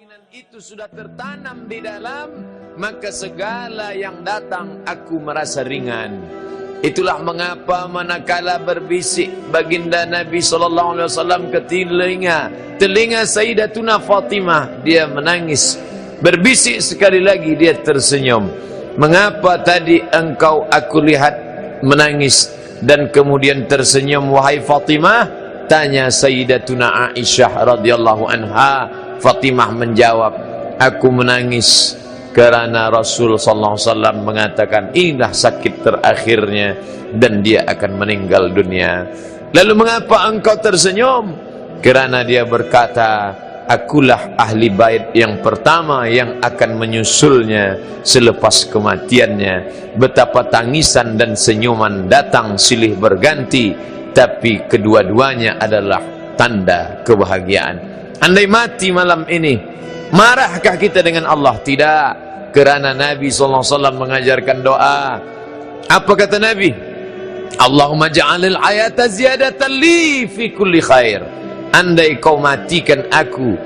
keyakinan itu sudah tertanam di dalam, maka segala yang datang aku merasa ringan. Itulah mengapa manakala berbisik baginda Nabi SAW ke telinga Sayyidatuna Fatimah, dia menangis. Berbisik sekali lagi, dia tersenyum. Mengapa tadi engkau aku lihat menangis dan kemudian tersenyum wahai Fatimah? Tanya Sayyidatuna Aisyah radhiyallahu anha. Fatimah menjawab, aku menangis karena Rasul sallallahu alaihi wasallam mengatakan inilah sakit terakhirnya dan dia akan meninggal dunia. Lalu mengapa engkau tersenyum? Karena dia berkata, akulah ahli bait yang pertama yang akan menyusulnya selepas kematiannya. Betapa tangisan dan senyuman datang silih berganti, tapi kedua-duanya adalah tanda kebahagiaan. Andai mati malam ini, marahkah kita dengan Allah? Tidak. Kerana Nabi SAW mengajarkan doa. Apa kata Nabi? Allahumma ja'alil hayata ziyadatan li fi kulli khair. Andai kau matikan aku,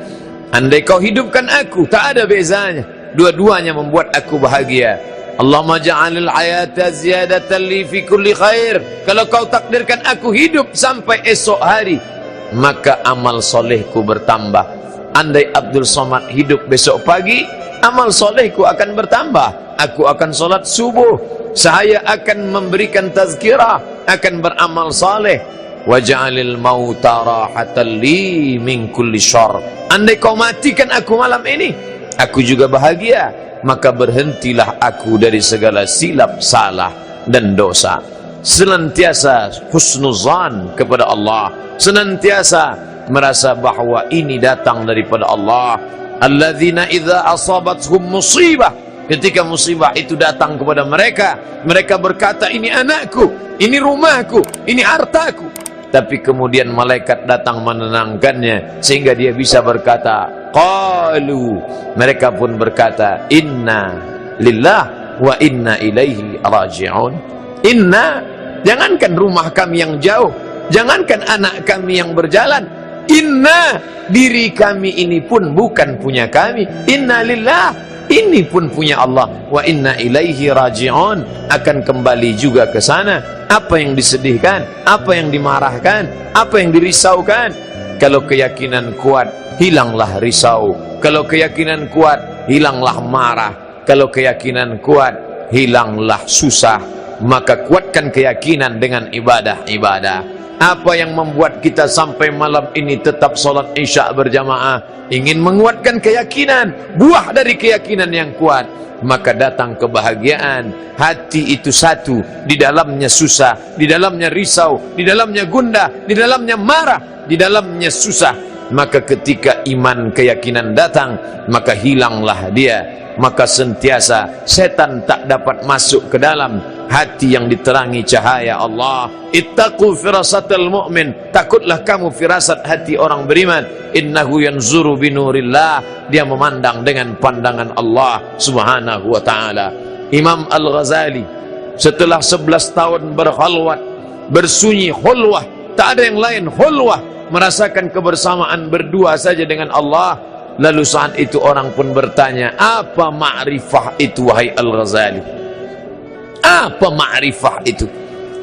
andai kau hidupkan aku, tak ada bezanya. Dua-duanya membuat aku bahagia. Allahumma ja'alil hayata ziyadatan li fi kulli khair. Kalau kau takdirkan aku hidup sampai esok hari, maka amal solehku bertambah. Andai Abdul Somad hidup besok pagi, amal solehku akan bertambah. Aku akan solat subuh, saya akan memberikan tazkirah, akan beramal saleh. Waj'alil mauta rahatan li min kulli syarr. Andai kau matikan aku malam ini, aku juga bahagia, maka berhentilah aku dari segala silap, salah dan dosa. Senantiasa husnuzan kepada Allah, senantiasa merasa bahwa ini datang daripada Allah. Alladzina idza asabathum musibah, ketika musibah itu datang kepada mereka, mereka berkata ini anakku, ini rumahku, ini hartaku. Tapi kemudian malaikat datang menenangkannya sehingga dia bisa berkata qalu, mereka pun berkata inna lillah wa inna ilaihi raji'un. Inna, jangankan rumah kami yang jauh, jangankan anak kami yang berjalan, inna, diri kami ini pun bukan punya kami. Inna lillah, ini pun punya Allah. Wa inna ilaihi raji'un, akan kembali juga ke sana. Apa yang disedihkan, apa yang dimarahkan, apa yang dirisaukan. Kalau keyakinan kuat, hilanglah risau. Kalau keyakinan kuat, hilanglah marah. Kalau keyakinan kuat, hilanglah susah. Maka kuatkan keyakinan dengan ibadah-ibadah. Apa yang membuat kita sampai malam ini tetap solat isya berjamaah? Ingin menguatkan keyakinan, buah dari keyakinan yang kuat, maka datang kebahagiaan. Hati itu satu, di dalamnya susah, di dalamnya risau, di dalamnya gundah, di dalamnya marah, di dalamnya susah. Maka ketika iman keyakinan datang, maka hilanglah dia. Maka sentiasa setan tak dapat masuk ke dalam hati yang diterangi cahaya Allah. Ittaqu firasatal mu'min, takutlah kamu firasat hati orang beriman. Innahu yanzuru binurillah, dia memandang dengan pandangan Allah subhanahu wa ta'ala. Imam Al-Ghazali setelah 11 tahun berkhalwat, bersunyi khulwah, tak ada yang lain, khulwah, merasakan kebersamaan berdua saja dengan Allah. Lalu saat itu orang pun bertanya, apa ma'rifah itu wahai Al-Ghazali? Apa ma'rifah itu?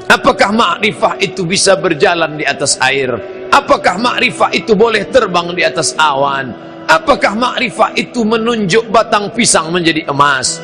Apakah ma'rifah itu bisa berjalan di atas air? Apakah ma'rifah itu boleh terbang di atas awan? Apakah ma'rifah itu menunjuk batang pisang menjadi emas?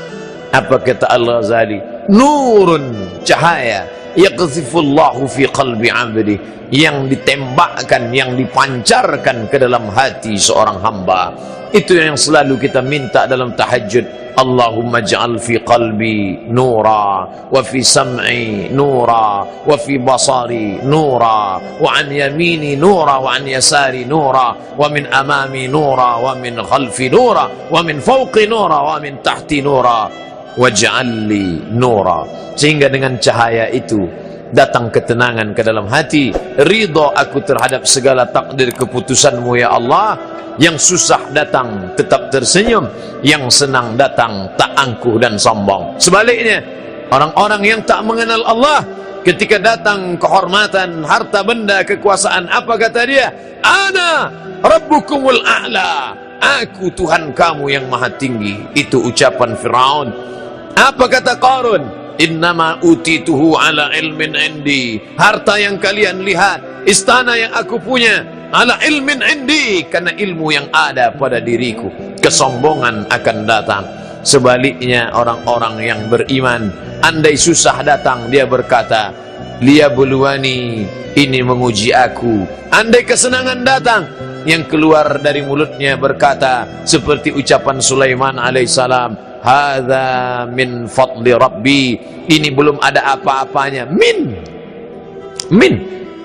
Apa kata Al-Ghazali? Nurun, cahaya, yaqzifullahu fi qalbi 'abdi, yang ditembakkan, yang dipancarkan ke dalam hati seorang hamba. Itu yang selalu kita minta dalam tahajud. Allahumma ja'al fi qalbi nura, wa fi sam'i nura, wa fi basari nura, wa an yamini nura, wa an yasari nura, wa min amami nura, wa min khalfi nura, wa min fawqi nura, wa min tahti nura, waj'alli nura. Sehingga dengan cahaya itu datang ketenangan ke dalam hati, ridha aku terhadap segala takdir keputusanmu ya Allah. Yang susah datang tetap tersenyum, yang senang datang tak angkuh dan sombong. Sebaliknya, orang-orang yang tak mengenal Allah ketika datang kehormatan, harta benda, kekuasaan, apa kata dia? Ana rabbukumul a'la, aku Tuhan kamu yang maha tinggi. Itu ucapan Firaun. Apa kata Qarun? Innama utituhu ala ilmin indi, harta yang kalian lihat, istana yang aku punya, ala ilmin indi, karena ilmu yang ada pada diriku. Kesombongan akan datang. Sebaliknya orang-orang yang beriman, andai susah datang, dia berkata, liyabluwani, ini menguji aku. Andai kesenangan datang, yang keluar dari mulutnya berkata seperti ucapan Sulaiman alaihissalam, hadza min fadli rabbi, ini belum ada apa-apanya. Min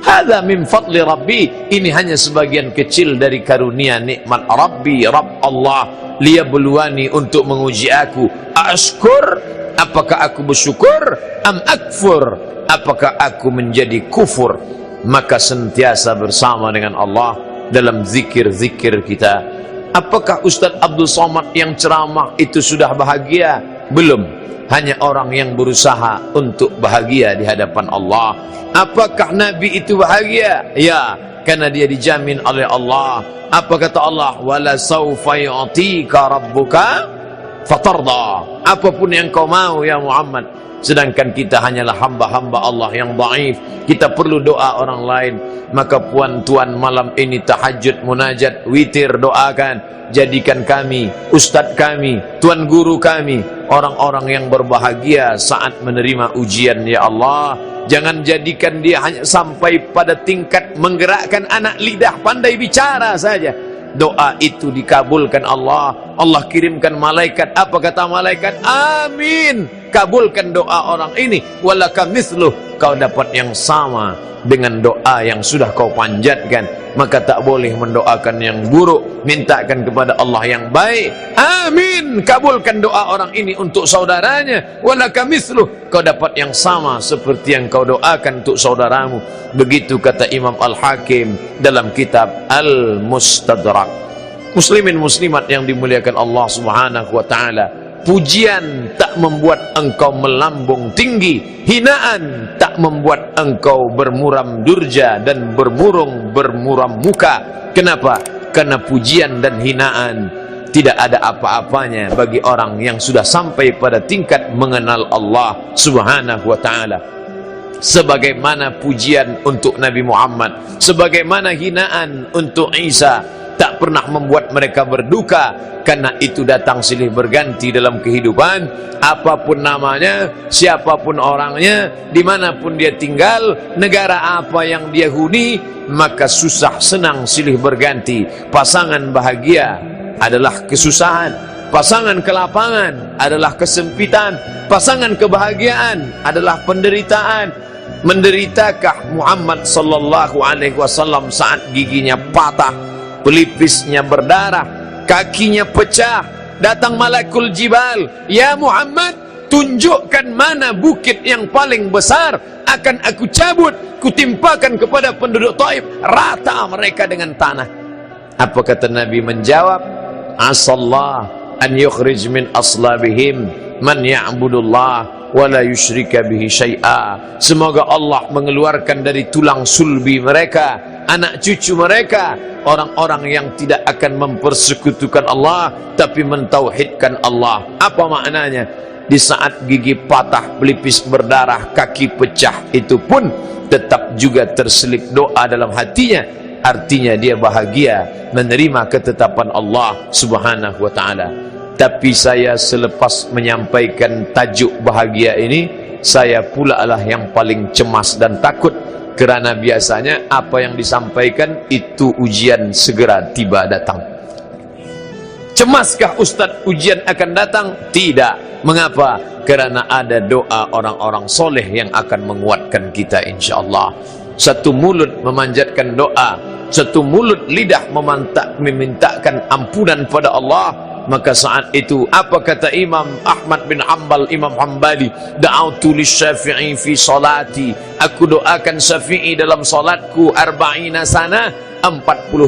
hadza min fadli rabbi, ini hanya sebagian kecil dari karunia nikmat Rabbi, Rabb Allah. Liyabluwani, untuk menguji aku. Ashkur, apakah aku bersyukur? Am akfur, apakah aku menjadi kufur? Maka sentiasa bersama dengan Allah dalam zikir-zikir kita. Apakah Ustadz Abdul Somad yang ceramah itu sudah bahagia? Belum. Hanya orang yang berusaha untuk bahagia di hadapan Allah. Apakah Nabi itu bahagia? Ya, karena dia dijamin oleh Allah. Apa kata Allah? Wala sawfa yu'tika rabbuka fatarda. Apapun yang kau mau ya Muhammad. Sedangkan kita hanyalah hamba-hamba Allah yang dhaif. Kita perlu doa orang lain. Maka puan tuan malam ini tahajud, munajat, witir, doakan. Jadikan kami, ustadz kami, tuan guru kami, orang-orang yang berbahagia saat menerima ujian ya Allah. Jangan jadikan dia hanya sampai pada tingkat menggerakkan anak lidah pandai bicara saja. Doa itu dikabulkan Allah. Allah kirimkan malaikat. Apa kata malaikat? Amin. Kabulkan doa orang ini. Walaka mithluh, kau dapat yang sama dengan doa yang sudah kau panjatkan. Maka tak boleh mendoakan yang buruk, mintakan kepada Allah yang baik. Amin. Kabulkan doa orang ini untuk saudaranya. Walaka mithluh, kau dapat yang sama seperti yang kau doakan untuk saudaramu. Begitu kata Imam Al-Hakim dalam kitab Al-Mustadrak. Muslimin muslimat yang dimuliakan Allah Subhanahu wa taala, pujian tak membuat engkau melambung tinggi, hinaan tak membuat engkau bermuram durja dan bermuram muka. Kenapa? Karena pujian dan hinaan tidak ada apa-apanya bagi orang yang sudah sampai pada tingkat mengenal Allah Subhanahu wa taala. Sebagaimana pujian untuk Nabi Muhammad, sebagaimana hinaan untuk Isa, tak pernah membuat mereka berduka, karena itu datang silih berganti dalam kehidupan. Apapun namanya, siapapun orangnya, dimanapun dia tinggal, negara apa yang dia huni, maka susah senang silih berganti. Pasangan bahagia adalah kesusahan, pasangan kelapangan adalah kesempitan, pasangan kebahagiaan adalah penderitaan. Menderitakah Muhammad sallallahu alaihi wasallam saat giginya patah, pelipisnya berdarah, kakinya pecah? Datang malakul jibal, ya Muhammad, tunjukkan mana bukit yang paling besar, akan aku cabut, kutimpakan kepada penduduk Taif, rata mereka dengan tanah. Apa kata Nabi menjawab? Asallah an yukhrij min aslabihim man ya'budullah wa la yusyrika bihi syai'a. Semoga Allah mengeluarkan dari tulang sulbi mereka, anak cucu mereka, orang-orang yang tidak akan mempersekutukan Allah tapi mentauhidkan Allah. Apa maknanya? Di saat gigi patah, pelipis berdarah, kaki pecah, itu pun tetap juga terselip doa dalam hatinya. Artinya dia bahagia menerima ketetapan Allah Subhanahu wa taala. Tapi saya selepas menyampaikan tajuk bahagia ini, saya pula lah yang paling cemas dan takut. Kerana biasanya apa yang disampaikan itu ujian segera tiba datang. Cemaskah Ustadz ujian akan datang? Tidak. Mengapa? Kerana ada doa orang-orang soleh yang akan menguatkan kita insyaAllah. Satu mulut memanjatkan doa, satu mulut lidah memintakan ampunan pada Allah. Maka saat itu apa kata Imam Ahmad bin Hanbal, Imam Hanbali, da'autu lisyafi'i fi salati, aku doakan Syafi'i dalam salatku 40 sana,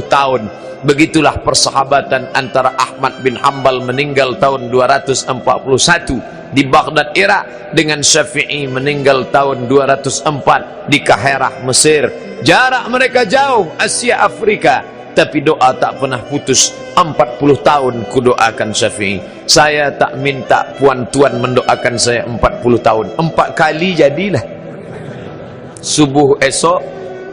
tahun. Begitulah persahabatan antara Ahmad bin Hanbal meninggal tahun 241 di Baghdad, Irak, dengan Syafi'i meninggal tahun 204 di Kaherah, Mesir. Jarak mereka jauh, Asia, Afrika, tapi doa tak pernah putus. 40 tahun ku doakan Syafi'i. Saya tak minta puan tuan mendoakan saya 40 tahun. 4 kali jadilah. Subuh esok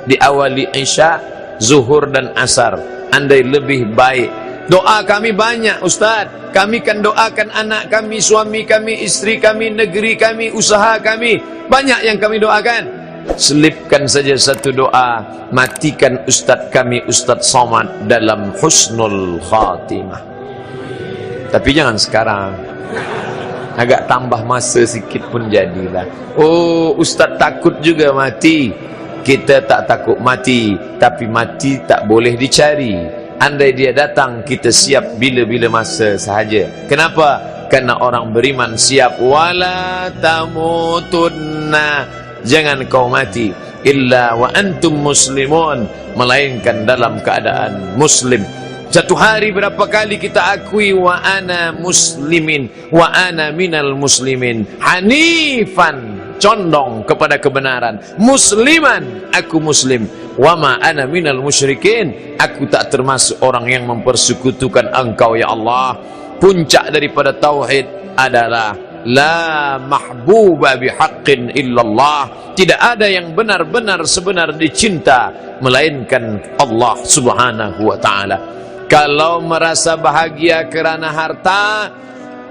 diawali Isya, Zuhur dan Asar. Andai lebih baik. Doa kami banyak, Ustaz. Kami kan doakan anak kami, suami kami, istri kami, negeri kami, usaha kami. Banyak yang kami doakan. Selipkan saja satu doa, matikan Ustaz kami, Ustaz Somad, dalam husnul khatimah. Tapi jangan sekarang. Agak tambah masa sikit pun jadilah. Oh, Ustaz takut juga mati. Kita tak takut mati, tapi mati tak boleh dicari. Andai dia datang, kita siap bila-bila masa sahaja. Kenapa? Karena orang beriman siap. Wala tamutunna, jangan kau mati illa wa antum muslimun, melainkan dalam keadaan muslim. Satu hari berapa kali kita akui wa ana muslimin, wa ana minal muslimin, hanifan, condong kepada kebenaran, musliman, aku muslim, wa ma ana minal musyrikin, aku tak termasuk orang yang mempersekutukan engkau ya Allah. Puncak daripada tauhid adalah la mahbuba bihaqqin illallah, tidak ada yang benar-benar sebenar dicinta melainkan Allah subhanahu wa ta'ala. Kalau merasa bahagia kerana harta,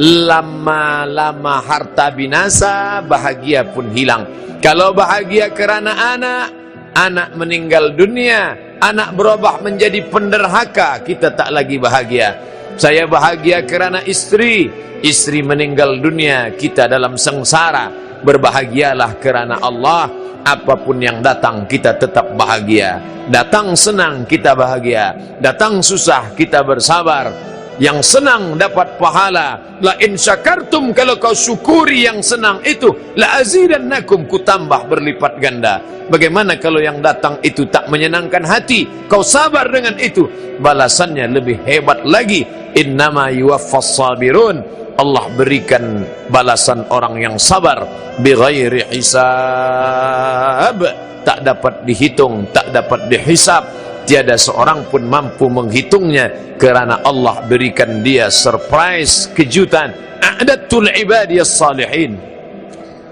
lama-lama harta binasa, bahagia pun hilang. Kalau bahagia kerana anak, anak meninggal dunia, anak berubah menjadi penderhaka, kita tak lagi bahagia. Saya bahagia kerana istri, istri meninggal dunia, kita dalam sengsara. Berbahagialah kerana Allah. Apapun yang datang kita tetap bahagia. Datang senang kita bahagia, datang susah kita bersabar. Yang senang dapat pahala. La in syakartum, kalau kau syukuri yang senang itu, la azidannakum, ku tambah berlipat ganda. Bagaimana kalau yang datang itu tak menyenangkan hati, kau sabar dengan itu, balasannya lebih hebat lagi. Innama yuwaffas sabirun, Allah berikan balasan orang yang sabar bighairi hisab, tak dapat dihitung, tak dapat dihisab. Tiada seorang pun mampu menghitungnya, kerana Allah berikan dia surprise, kejutan. A'datul ibadiyas salihin,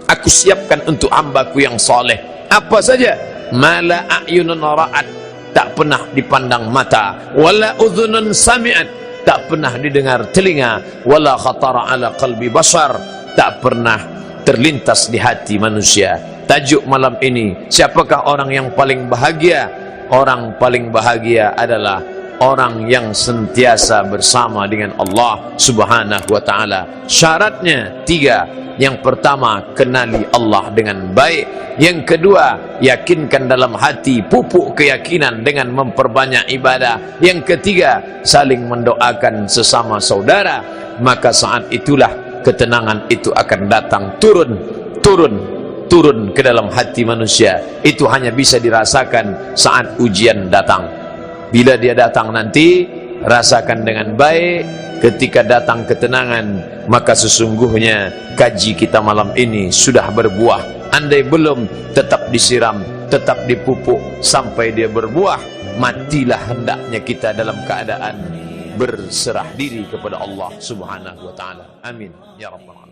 aku siapkan untuk hambaku yang saleh. Apa saja? Mala a'yunun ra'at, tak pernah dipandang mata. Wala udhunun sami'at, tak pernah didengar telinga. Wala khatara ala qalbi bashar, tak pernah terlintas di hati manusia. Tajuk malam ini, siapakah orang yang paling bahagia? Orang paling bahagia adalah orang yang sentiasa bersama dengan Allah subhanahu wa ta'ala. Syaratnya 3. Yang pertama, kenali Allah dengan baik. Yang kedua, yakinkan dalam hati, pupuk keyakinan dengan memperbanyak ibadah. Yang ketiga, saling mendoakan sesama saudara. Maka saat itulah ketenangan itu akan datang, turun ke dalam hati manusia. Itu hanya bisa dirasakan saat ujian datang. Bila dia datang nanti, rasakan dengan baik. Ketika datang ketenangan, maka sesungguhnya kaji kita malam ini sudah berbuah. Andai belum, tetap disiram, tetap dipupuk sampai dia berbuah. Matilah hendaknya kita dalam keadaan berserah diri kepada Allah subhanahu wa ta'ala. Amin ya rabbal alamin.